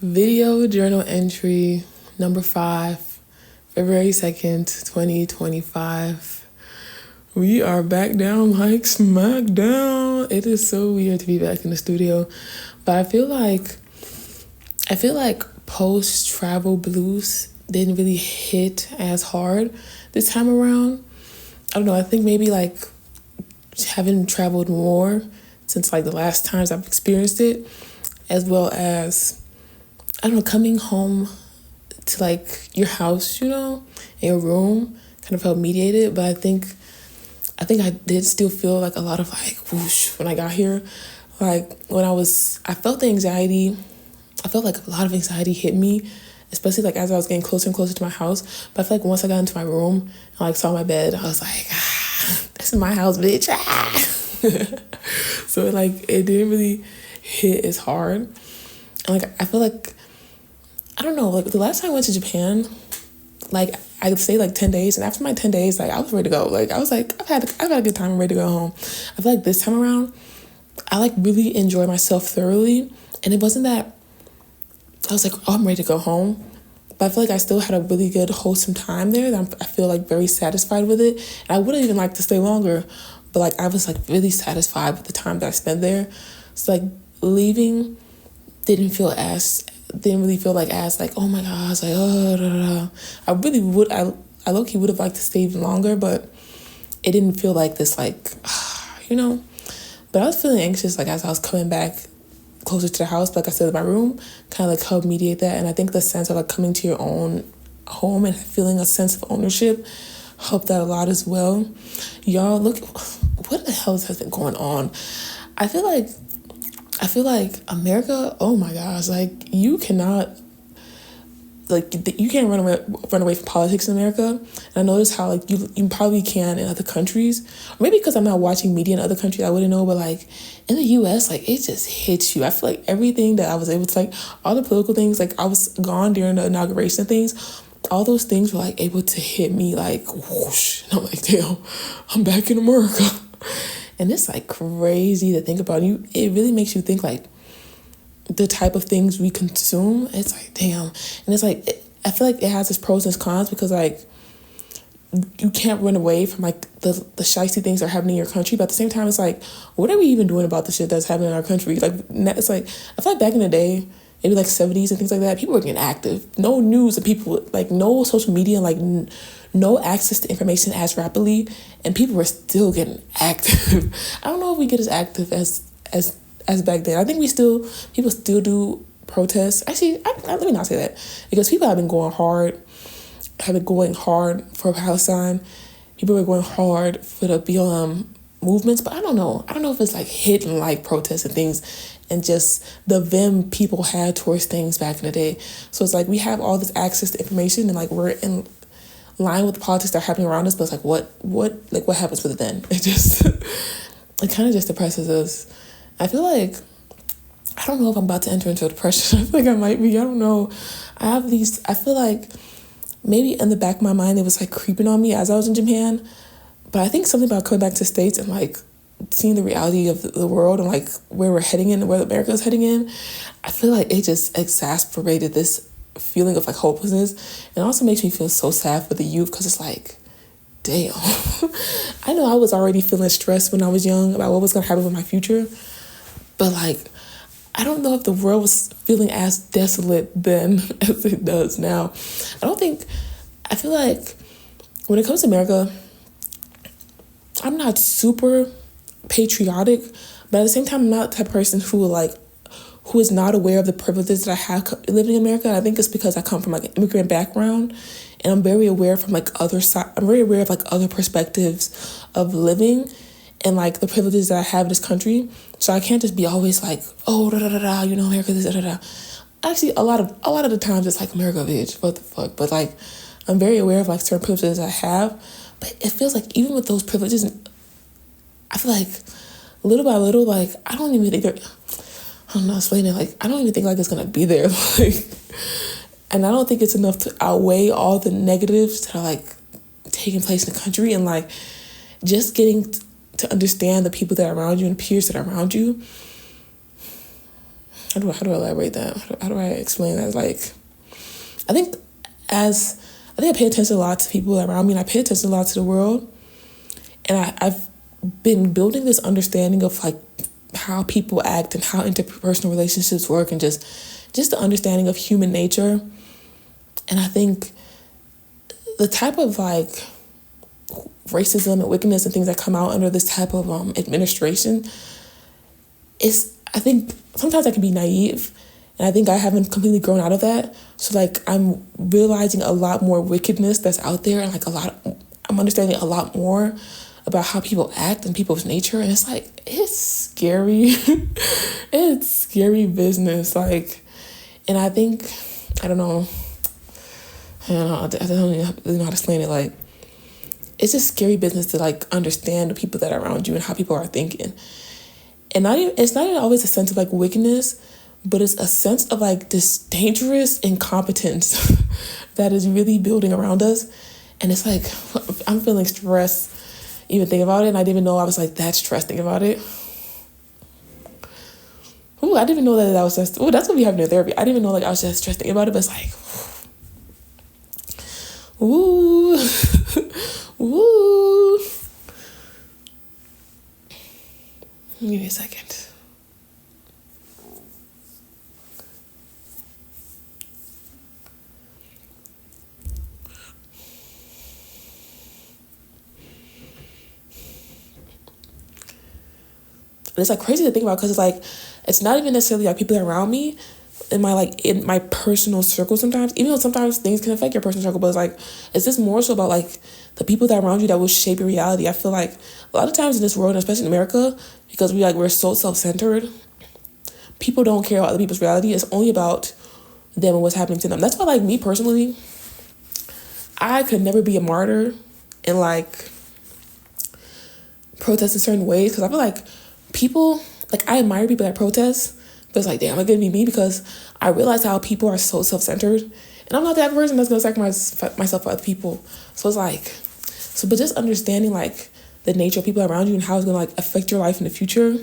Video journal entry number 5, February 2nd, 2025. We are back down like SmackDown. It is so weird to be back in the studio, but I feel like post-travel blues didn't really hit as hard this time around. I don't know, I think maybe like having traveled more since like the last times I've experienced it, as well as I don't know, coming home to like your house, in your room kind of helped mediate it. But I think I did still feel like a lot of like whoosh when I got here. Like I felt the anxiety. I felt like a lot of anxiety hit me, especially like as I was getting closer and closer to my house. But I feel like once I got into my room and like saw my bed, I was like, this is my house, bitch. So it didn't really hit as hard. And like I feel like, I don't know, like the last time I went to Japan, like I would say like 10 days, and after my 10 days, like I was ready to go. Like I was like, I've had a good time, I'm ready to go home. I feel like this time around, I like really enjoyed myself thoroughly, and it wasn't that I was like, oh, I'm ready to go home, but I feel like I still had a really good wholesome time there. That I feel like very satisfied with it, and I would have even liked to stay longer, but like I was like really satisfied with the time that I spent there. So like leaving didn't really feel like as like, oh my gosh, like, oh, da, da, da. I low-key would have liked to stay even longer, but it didn't feel like this, like, but I was feeling anxious, like, as I was coming back closer to the house, like I said, my room kind of like helped mediate that. And I think the sense of like coming to your own home and feeling a sense of ownership helped that a lot as well. Y'all, look, what the hell has been going on? I feel like America, oh my gosh, like you can't run away from politics in America. And I notice how like you probably can in other countries. Or maybe because I'm not watching media in other countries, I wouldn't know, but like in the US, like it just hits you. I feel like everything that I was able to, like all the political things, like I was gone during the inauguration things, all those things were like able to hit me like whoosh. And I'm like, damn, I'm back in America. And it's like crazy to think about. It really makes you think like the type of things we consume. It's like, damn. And it's like, I feel like it has its pros and its cons, because like you can't run away from like the shicey things that are happening in your country. But at the same time, it's like, what are we even doing about the shit that's happening in our country? Like, it's like, I feel like back in the day, maybe like 70s and things like that, people were getting active. No news, and people, like no social media, like no access to information as rapidly, and people were still getting active. I don't know if we get as active as back then. I think people still do protests. Actually, let me not say that, because people have been going hard for Palestine. People are going hard for the BLM movements, but I don't know if it's like hidden like protests and things, and just the vim people had towards things back in the day. So it's like we have all this access to information, and like we're in line with the politics that are happening around us, but it's like what happens with it then? It kind of just depresses us. I feel like, I don't know if I'm about to enter into a depression. I feel like I might be. I don't know. I feel like maybe in the back of my mind it was like creeping on me as I was in Japan. But I think something about coming back to the States and like seeing the reality of the world and like where we're heading in and where America is heading in, I feel like it just exacerbated this feeling of like hopelessness. And it also makes me feel so sad for the youth, because it's like, damn. I know I was already feeling stressed when I was young about what was going to happen with my future. But like, I don't know if the world was feeling as desolate then as it does now. I feel like when it comes to America, I'm not super patriotic, but at the same time, I'm not the type of person who is not aware of the privileges that I have living in America. And I think it's because I come from like an immigrant background, and I'm very aware from like I'm very aware of like other perspectives of living and like the privileges that I have in this country. So I can't just be always like, oh, da da da da, America, this, da da da. Actually, a lot of the times it's like, America, bitch, what the fuck? But like, I'm very aware of like certain privileges I have. But it feels like even with those privileges, I feel like little by little, like I don't even think I'm not explaining it. Like I don't even think like it's gonna be there. Like, and I don't think it's enough to outweigh all the negatives that are like taking place in the country, and like just getting to understand the people that are around you and peers that are around you. how do I elaborate that? How do I explain that? Like, I think as I think I pay attention a lot to people around me, and I pay attention a lot to the world, and I've been building this understanding of like how people act and how interpersonal relationships work, and just the understanding of human nature. And I think the type of like racism and wickedness and things that come out under this type of administration is, I think sometimes I can be naive, and I think I haven't completely grown out of that. So like I'm realizing a lot more wickedness that's out there, and like I'm understanding a lot more about how people act and people's nature, and it's like, it's scary. It's scary business. Like, and I think, I don't know, I don't really know how to explain it. Like, it's just scary business to like understand the people that are around you and how people are thinking. And it's not even always a sense of like wickedness, but it's a sense of like this dangerous incompetence that is really building around us. And it's like, I'm feeling stressed even thinking about it, and I didn't even know I was like that stressed thinking about it. Ooh, I didn't even know that was just, that's what we have in therapy. I didn't even know like I was just stressed thinking about it, but it's like, ooh, ooh. Give me a second. It's like crazy to think about, because it's like, it's not even necessarily like people around me in my personal circle sometimes, even though sometimes things can affect your personal circle, but it's like, it's just more so about like the people that are around you that will shape your reality. I feel like a lot of times in this world, especially in America, because we're so self-centered, people don't care about other people's reality. It's only about them and what's happening to them. That's why, like, me personally, I could never be a martyr and like protest in certain ways, because I feel like people, like, I admire people that protest, but it's like, damn, it could be me, because I realize how people are so self-centered, and I'm not that person that's gonna sacrifice myself for other people. So it's like, but just understanding like the nature of people around you and how it's gonna like affect your life in the future,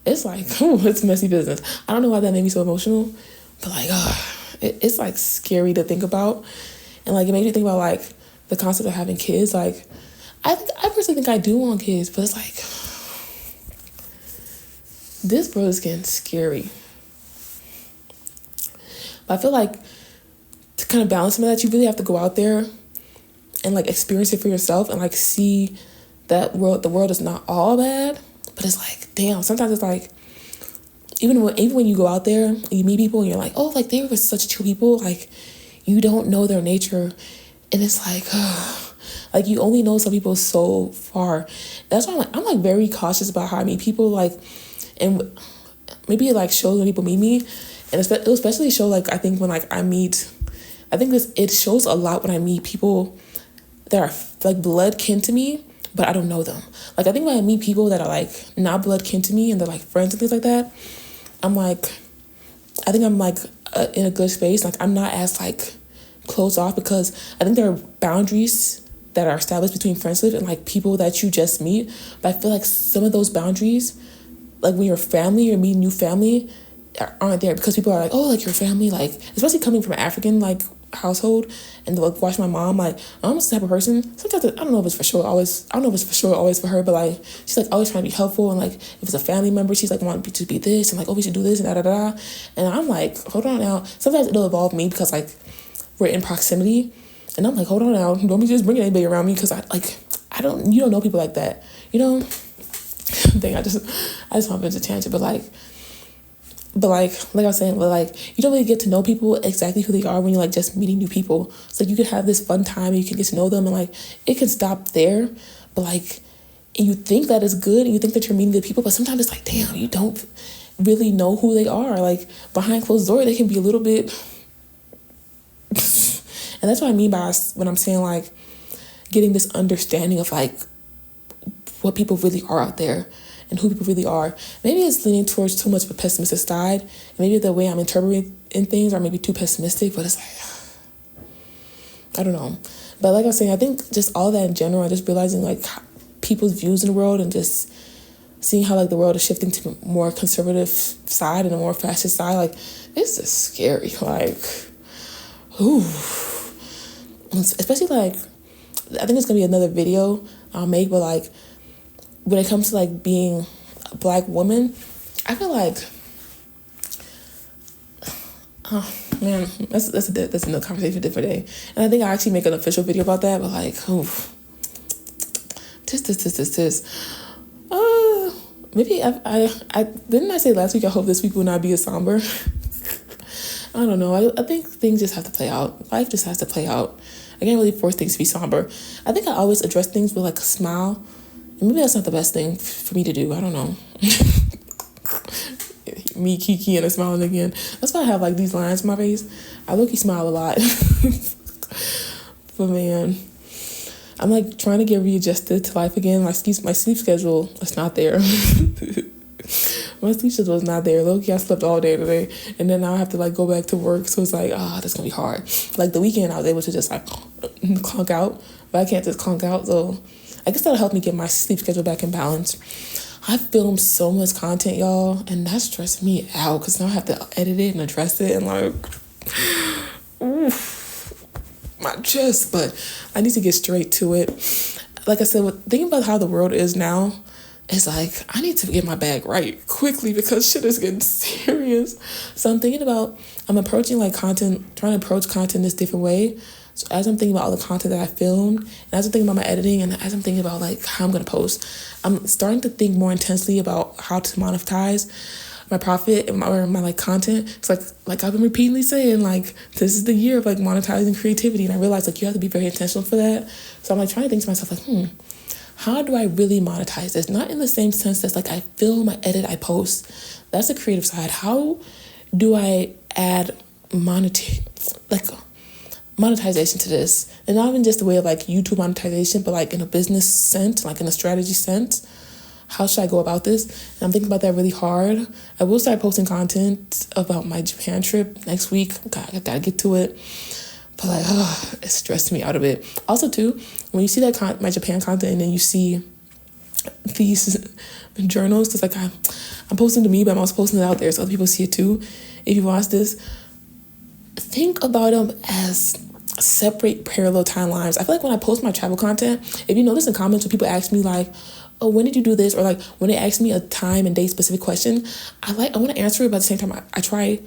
it's like, it's messy business. I don't know why that made me so emotional, but like, it's like scary to think about, and like it made me think about like the concept of having kids. Like, I personally think I do want kids, but it's like, this world is getting scary. But I feel like to kind of balance some of that, you really have to go out there and like experience it for yourself and like see that the world is not all bad. But it's like, damn, sometimes it's like, even when you go out there and you meet people and you're like, oh, like they were such chill people, like you don't know their nature, and it's like, like you only know some people so far. That's why I'm like very cautious about how I meet people, like, and maybe it like shows when people meet me, and it'll especially show like, I think when like it shows a lot when I meet people that are like blood kin to me, but I don't know them. Like, I think when I meet people that are like not blood kin to me and they're like friends and things like that, I think I'm like in a good space. Like, I'm not as like closed off, because I think there are boundaries that are established between friendship and like people that you just meet. But I feel like some of those boundaries, like when you're family or meeting new family, aren't there, because people are like, oh, like your family, like especially coming from an African like household, and like watch my mom, like I'm the type of person, sometimes I don't know if it's for sure always for her, but like she's like always trying to be helpful, and like if it's a family member, she's like wanting to be this and like, oh, we should do this and da da da, and I'm like, hold on now. Sometimes it'll involve me because like we're in proximity, and I'm like, hold on now, don't be just bringing anybody around me, because you don't know people like that, you know. Dang, I just want to tangent, but like I was saying, but like you don't really get to know people exactly who they are when you're like just meeting new people. So you could have this fun time and you can get to know them, and like it can stop there, but like, and you think that is good and you think that you're meeting good people, but sometimes it's like, damn, you don't really know who they are. Like behind closed doors, they can be a little bit and that's what I mean by when I'm saying like getting this understanding of like what people really are out there and who people really are. Maybe it's leaning towards too much of a pessimistic side. Maybe the way I'm interpreting things are maybe too pessimistic, but it's like, I don't know. But like I was saying, I think just all that in general, and just realizing like people's views in the world, and just seeing how like the world is shifting to a more conservative side and a more fascist side, like it's just scary. Like, ooh, especially like I think it's gonna be another video I'll make, but like when it comes to like being a Black woman, I feel like, oh man, that's another conversation for a different day. And I think I actually make an official video about that. But like, oof, maybe I didn't I say last week I hope this week will not be as somber. I don't know. I think things just have to play out. Life just has to play out. I can't really force things to be somber. I think I always address things with like a smile. And maybe that's not the best thing for me to do. I don't know. Me, Kiki, and a smiling again. That's why I have like these lines in my face. I low-key smile a lot. But man, I'm like trying to get readjusted to life again. My sleep schedule is not there. My sleep schedule is not there. Low-key, I slept all day today. And then now I have to like go back to work. So it's like, that's gonna be hard. Like the weekend I was able to just like clunk out. But I can't just clunk out. So I guess that'll help me get my sleep schedule back in balance. I filmed so much content, y'all, and that stressed me out because now I have to edit it and address it and like, oof, my chest. But I need to get straight to it. Like I said, thinking about how the world is now, it's like I need to get my bag right quickly because shit is getting serious. So I'm approaching like content, trying to approach content this different way. So as I'm thinking about all the content that I filmed, and as I'm thinking about my editing, and as I'm thinking about like how I'm gonna post, I'm starting to think more intensely about how to monetize my profit and my like content. It's like I've been repeatedly saying, like this is the year of like monetizing creativity, and I realized like you have to be very intentional for that. So I'm like trying to think to myself like, how do I really monetize this? Not in the same sense as like I film, I edit, I post. That's the creative side. How do I add monetization to this? And not even just the way of like YouTube monetization, but like in a business sense, like in a strategy sense. How should I go about this? And I'm thinking about that really hard. I will start posting content about my Japan trip next week. I gotta get to it. But like, it stressed me out a bit. Also too, when you see that my Japan content and then you see these journals, because like I'm posting to me, but I'm also posting it out there so other people see it too. If you watch this, think about them as separate parallel timelines. I feel like when I post my travel content, if you notice in comments when people ask me like, oh, when did you do this? Or like when they ask me a time and date specific question, I want to answer it, but at the same time I try to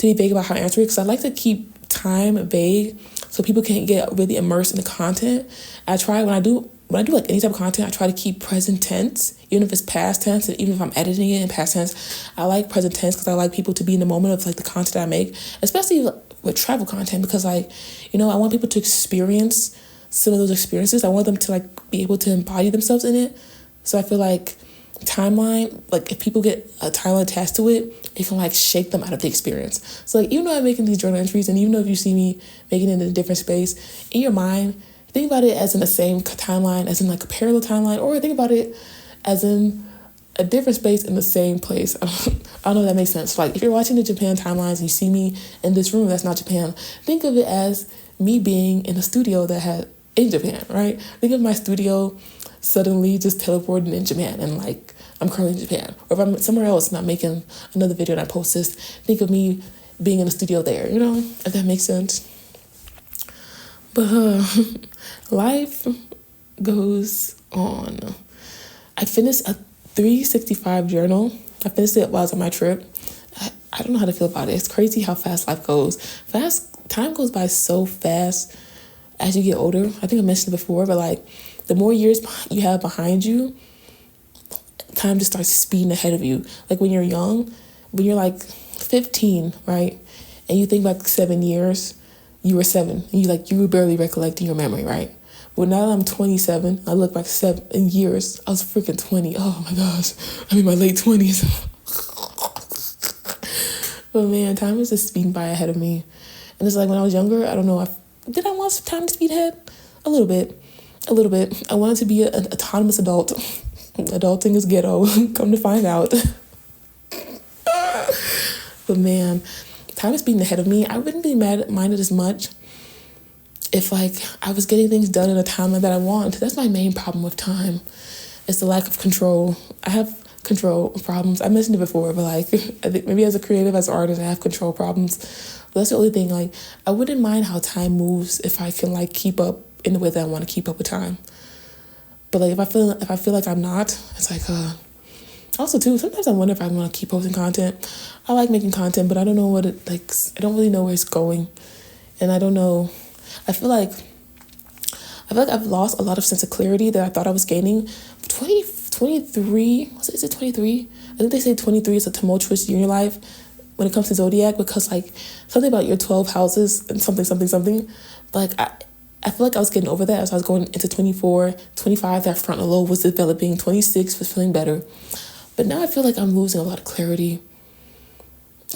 be vague about how I answer it because I like to keep time vague so people can't get really immersed in the content. I try when I do like any type of content, I try to keep present tense, even if it's past tense, and even if I'm editing it in past tense. I like present tense because I like people to be in the moment of like the content I make, especially with travel content, because like, I want people to experience some of those experiences. I want them to like be able to embody themselves in it. So I feel like timeline, like if people get a timeline attached to it, it can like shake them out of the experience. So like even though I'm making these journal entries, and even though if you see me making it in a different space, in your mind, think about it as in the same timeline, as in like a parallel timeline, or think about it as in a different space in the same place. I don't know if that makes sense. Like if you're watching the Japan timelines and you see me in this room that's not Japan, think of it as me being in a studio in Japan, right? Think of my studio suddenly just teleporting in Japan and like I'm currently in Japan. Or if I'm somewhere else and I'm making another video and I post this, think of me being in a studio there, if that makes sense. But life goes on. I finished a 365 journal. I finished it while I was on my trip. I don't know how to feel about it. It's crazy how fast life goes. Time goes by so fast as you get older. I think I mentioned it before, but like the more years you have behind you, time just starts speeding ahead of you. Like when you're young, when you're like 15, right? And you think back 7 years, you were 7. And you were barely recollecting your memory, right? But now that I'm 27, I look back 7 years. I was freaking 20. Oh my gosh. I'm in my late 20s. But man, time is just speeding by ahead of me. And it's like when I was younger, I don't know, did I want time to speed ahead? A little bit. I wanted to be an autonomous adult. Adulting is ghetto. Come to find out. But man, time is speeding ahead of me. I wouldn't be minded as much if like I was getting things done in a timeline that I want. That's my main problem with time. It's the lack of control. I have control problems. I mentioned it before, but like I think maybe as a creative, as an artist, I have control problems. But that's the only thing. Like I wouldn't mind how time moves if I can like keep up in the way that I want to keep up with time. But like if I feel like I'm not, it's like also too, sometimes I wonder if I want to keep posting content. I like making content, but I don't know what it like. I don't really know where it's going, and I don't know. I feel like I've lost a lot of sense of clarity that I thought I was gaining. 23, is it 23? I think they say 23 is a tumultuous year in your life when it comes to zodiac, because like something about your 12 houses and something. Like I feel like I was getting over that as I was going into 24, 25, that frontal lobe was developing, 26 was feeling better. But now I feel like I'm losing a lot of clarity.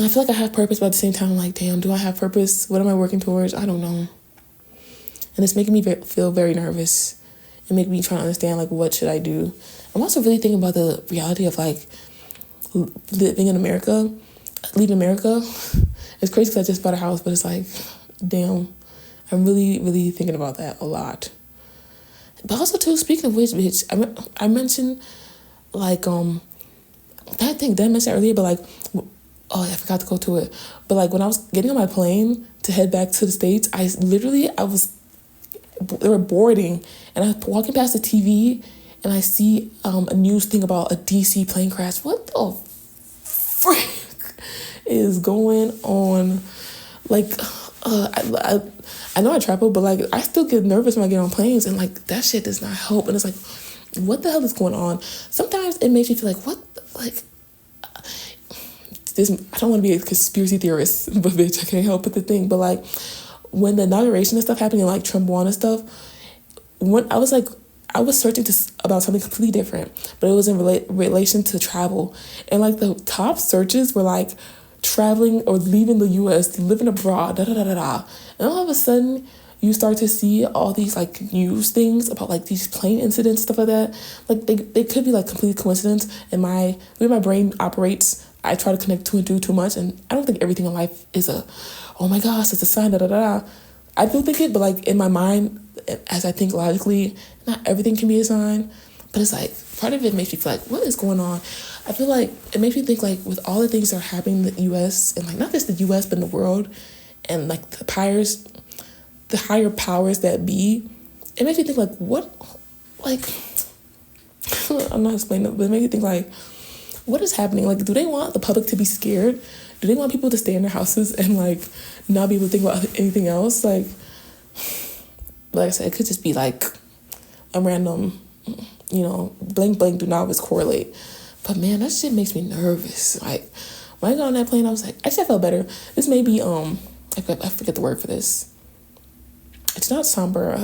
I feel like I have purpose, but at the same time, I'm like, damn, do I have purpose? What am I working towards? I don't know. And it's making me feel very nervous and making me try to understand, like, what should I do? I'm also really thinking about the reality of, like, living in America, leaving America. It's crazy because I just bought a house, but it's like, damn, I'm really, really thinking about that a lot. But also, too, speaking of which, bitch, I mentioned, like, that thing that I mentioned earlier, but, like, oh, I forgot to go to it. But, like, when I was getting on my plane to head back to the States, they were boarding, and I was walking past the TV, and I see a news thing about a DC plane crash. What the frick is going on? Like, I know I travel, but like I still get nervous when I get on planes, and like that shit does not help. And it's like, what the hell is going on? Sometimes it makes me feel like, this. I don't want to be a conspiracy theorist, but bitch, I can't help but the thing. But like, when the inauguration and stuff happened, and like Trump won and stuff, when I was searching about something completely different, but it was in relation to travel, and like the top searches were like traveling or leaving the U.S., living abroad, and all of a sudden you start to see all these like news things about like these plane incidents, stuff like that. Like they could be like complete coincidence, and the way my brain operates, I try to connect two and two too much, and I don't think everything in life is oh my gosh, it's a sign, I do think it, but like in my mind, as I think logically, not everything can be a sign. But it's like, part of it makes me feel like, what is going on? I feel like it makes me think like with all the things that are happening in the U.S. and like not just the U.S. but in the world, and like the higher powers that be, it makes me think like what, like, I'm not explaining it, but it makes me think like, what is happening? Like, do they want the public to be scared? Do they want people to stay in their houses and like not be able to think about anything else? Like I said, it could just be like a random, blank do not always correlate. But man, that shit makes me nervous. Like when I got on that plane, I was like, actually I felt better. This may be I forget the word for this. It's not somber.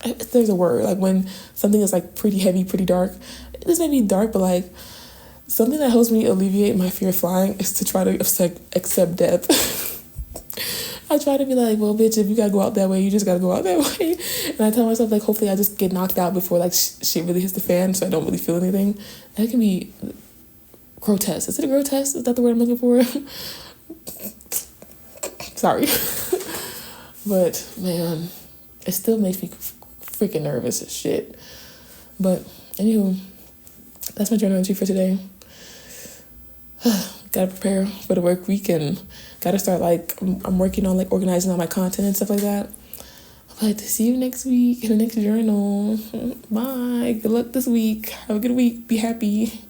There's a word like when something is like pretty heavy, pretty dark. This may be dark, but like something that helps me alleviate my fear of flying is to try to accept death. I try to be like, well, bitch, if you gotta go out that way, you just gotta go out that way. And I tell myself, like, hopefully I just get knocked out before, like, shit really hits the fan so I don't really feel anything. That can be grotesque. Is it a grotesque? Is that the word I'm looking for? Sorry. But, man, it still makes me freaking nervous as shit. But, anywho, that's my journal entry for today. Gotta prepare for the work week and gotta start like I'm working on like organizing all my content and stuff like that. But to see you next week in the next journal. Bye. Good luck this week. Have a good week. Be happy.